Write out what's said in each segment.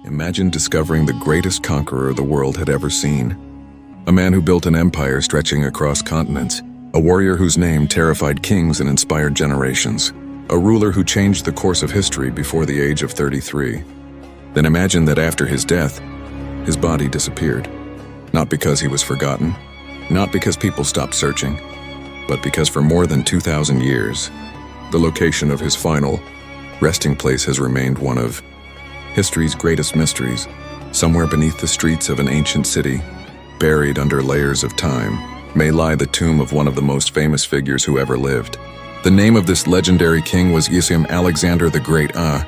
Imagine discovering the greatest conqueror the world had ever seen. A man who built an empire stretching across continents. A warrior whose name terrified kings and inspired generations. A ruler who changed the course of history before the age of 33. Then imagine that after his death, his body disappeared. Not because he was forgotten, not because people stopped searching, but because for more than 2,000 years, the location of his final resting place has remained one of history's greatest mysteries. Somewhere beneath the streets of an ancient city, buried under layers of time, may lie the tomb of one of the most famous figures who ever lived. The name of this legendary king was Alexander the Great, a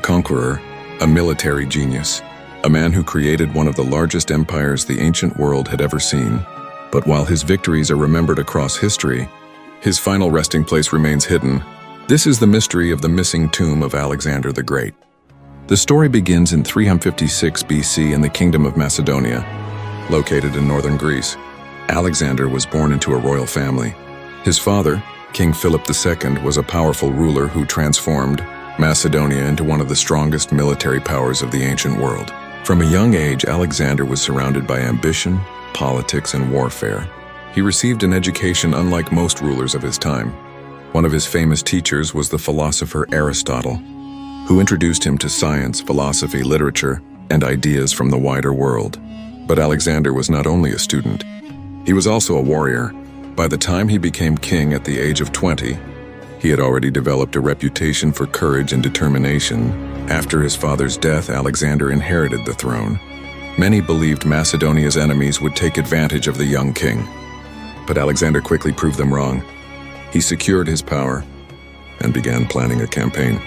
conqueror, a military genius, a man who created one of the largest empires the ancient world had ever seen. But while his victories are remembered across history, his final resting place remains hidden. This is the mystery of the missing tomb of Alexander the Great. The story begins in 356 BC in the Kingdom of Macedonia, located in northern Greece. Alexander was born into a royal family. His father, King Philip II, was a powerful ruler who transformed Macedonia into one of the strongest military powers of the ancient world. From a young age, Alexander was surrounded by ambition, politics, and warfare. He received an education unlike most rulers of his time. One of his famous teachers was the philosopher Aristotle, who introduced him to science, philosophy, literature, and ideas from the wider world. But Alexander was not only a student, he was also a warrior. By the time he became king at the age of 20, he had already developed a reputation for courage and determination. After his father's death, Alexander inherited the throne. Many believed Macedonia's enemies would take advantage of the young king. But Alexander quickly proved them wrong. He secured his power and began planning a campaign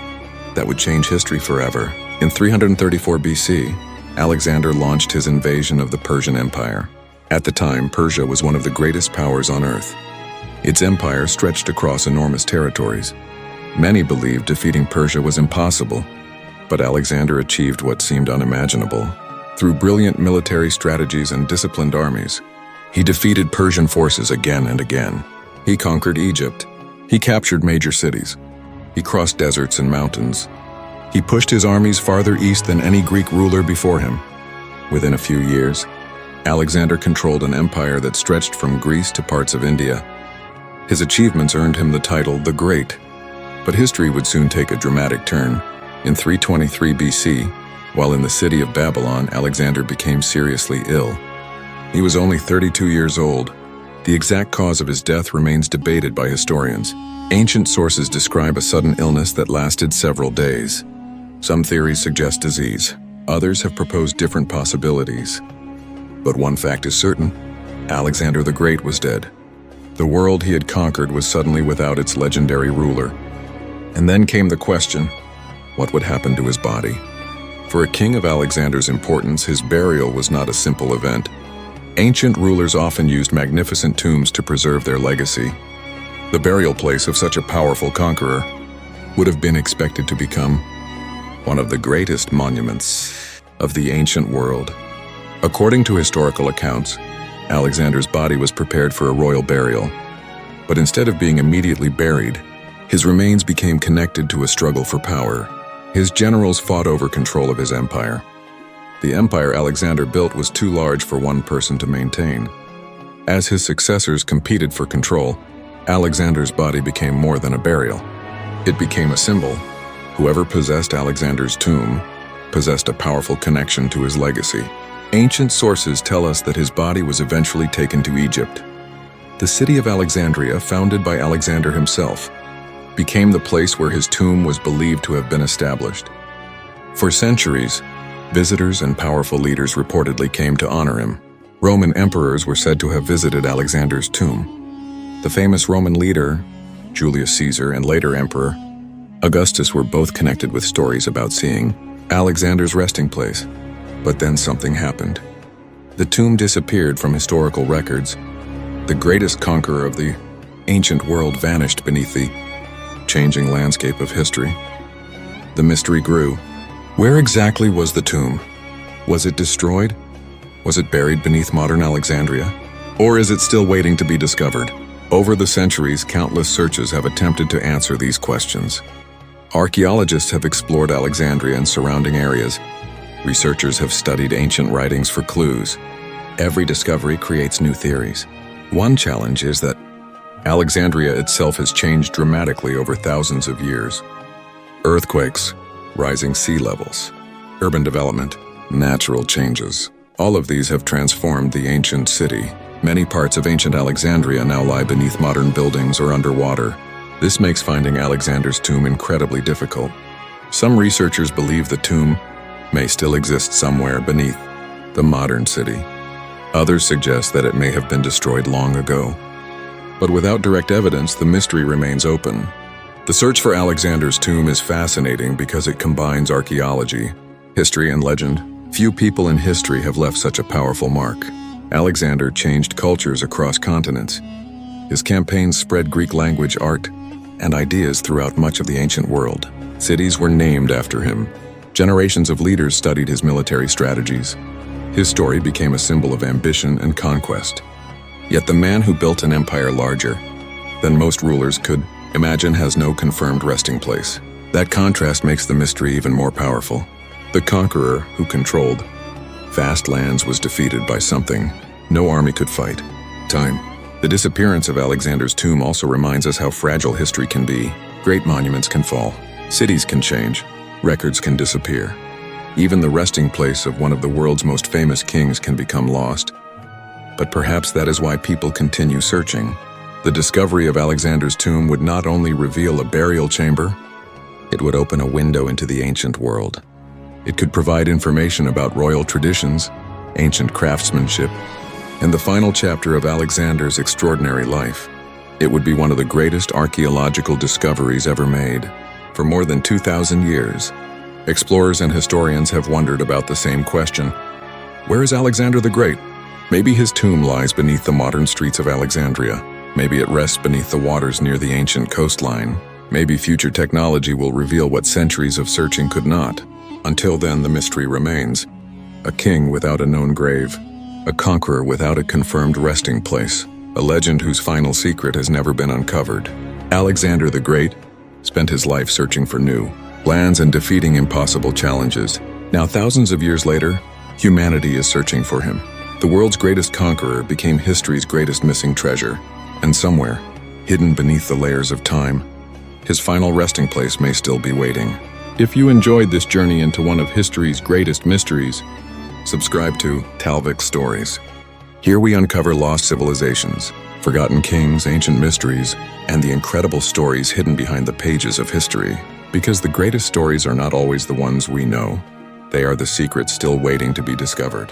that would change history forever. In 334 BC, Alexander launched his invasion of the Persian Empire. At the time, Persia was one of the greatest powers on earth. Its empire stretched across enormous territories. Many believed defeating Persia was impossible, but Alexander achieved what seemed unimaginable. Through brilliant military strategies and disciplined armies, he defeated Persian forces again and again. He conquered Egypt. He captured major cities. He crossed deserts and mountains. He pushed his armies farther east than any Greek ruler before him. Within a few years, Alexander controlled an empire that stretched from Greece to parts of India. His achievements earned him the title the Great. But history would soon take a dramatic turn. In 323 BC, while in the city of Babylon, Alexander became seriously ill. He was only 32 years old. The exact cause of his death remains debated by historians. Ancient sources describe a sudden illness that lasted several days. Some theories suggest disease. Others have proposed different possibilities. But one fact is certain: Alexander the Great was dead. The world he had conquered was suddenly without its legendary ruler. And then came the question, what would happen to his body? For a king of Alexander's importance, his burial was not a simple event. Ancient rulers often used magnificent tombs to preserve their legacy. The burial place of such a powerful conqueror would have been expected to become one of the greatest monuments of the ancient world. According to historical accounts, Alexander's body was prepared for a royal burial. But instead of being immediately buried, his remains became connected to a struggle for power. His generals fought over control of his empire. The empire Alexander built was too large for one person to maintain. As his successors competed for control, Alexander's body became more than a burial. It became a symbol. Whoever possessed Alexander's tomb possessed a powerful connection to his legacy. Ancient sources tell us that his body was eventually taken to Egypt. The city of Alexandria, founded by Alexander himself, became the place where his tomb was believed to have been established. For centuries, visitors and powerful leaders reportedly came to honor him. Roman emperors were said to have visited Alexander's tomb. The famous Roman leader, Julius Caesar, and later Emperor Augustus were both connected with stories about seeing Alexander's resting place. But then something happened. The tomb disappeared from historical records. The greatest conqueror of the ancient world vanished beneath the changing landscape of history. The mystery grew. Where exactly was the tomb? Was it destroyed? Was it buried beneath modern Alexandria? Or is it still waiting to be discovered? Over the centuries, countless searches have attempted to answer these questions. Archaeologists have explored Alexandria and surrounding areas, Researchers have studied ancient writings for clues. Every discovery creates new theories. One challenge is that Alexandria itself has changed dramatically over thousands of years. Earthquakes, rising sea levels, urban development, natural changes. All of these have transformed the ancient city. Many parts of ancient Alexandria now lie beneath modern buildings or underwater. This makes finding Alexander's tomb incredibly difficult. Some researchers believe the tomb may still exist somewhere beneath the modern city. Others suggest that it may have been destroyed long ago. But without direct evidence, the mystery remains open. The search for Alexander's tomb is fascinating because it combines archaeology, history, and legend. Few people in history have left such a powerful mark. Alexander changed cultures across continents. His campaigns spread Greek language, art, and ideas throughout much of the ancient world. Cities were named after him. Generations of leaders studied his military strategies. His story became a symbol of ambition and conquest. Yet the man who built an empire larger than most rulers could imagine has no confirmed resting place. That contrast makes the mystery even more powerful. The conqueror who controlled vast lands was defeated by something no army could fight: time. The disappearance of Alexander's tomb also reminds us how fragile history can be. Great monuments can fall, cities can change, records can disappear. Even the resting place of one of the world's most famous kings can become lost. But perhaps that is why people continue searching. The discovery of Alexander's tomb would not only reveal a burial chamber, it would open a window into the ancient world. It could provide information about royal traditions, ancient craftsmanship, and the final chapter of Alexander's extraordinary life. It would be one of the greatest archaeological discoveries ever made. For more than 2,000 years, explorers and historians have wondered about the same question. Where is Alexander the Great? Maybe his tomb lies beneath the modern streets of Alexandria. Maybe it rests beneath the waters near the ancient coastline. Maybe future technology will reveal what centuries of searching could not. Until then, the mystery remains. A king without a known grave. A conqueror without a confirmed resting place. A legend whose final secret has never been uncovered. Alexander the Great spent his life searching for new lands and defeating impossible challenges. Now, thousands of years later, humanity is searching for him. The world's greatest conqueror became history's greatest missing treasure. And somewhere, hidden beneath the layers of time, his final resting place may still be waiting. If you enjoyed this journey into one of history's greatest mysteries, subscribe to TalvixStories. Here we uncover lost civilizations, forgotten kings, ancient mysteries, and the incredible stories hidden behind the pages of history. Because the greatest stories are not always the ones we know. They are the secrets still waiting to be discovered.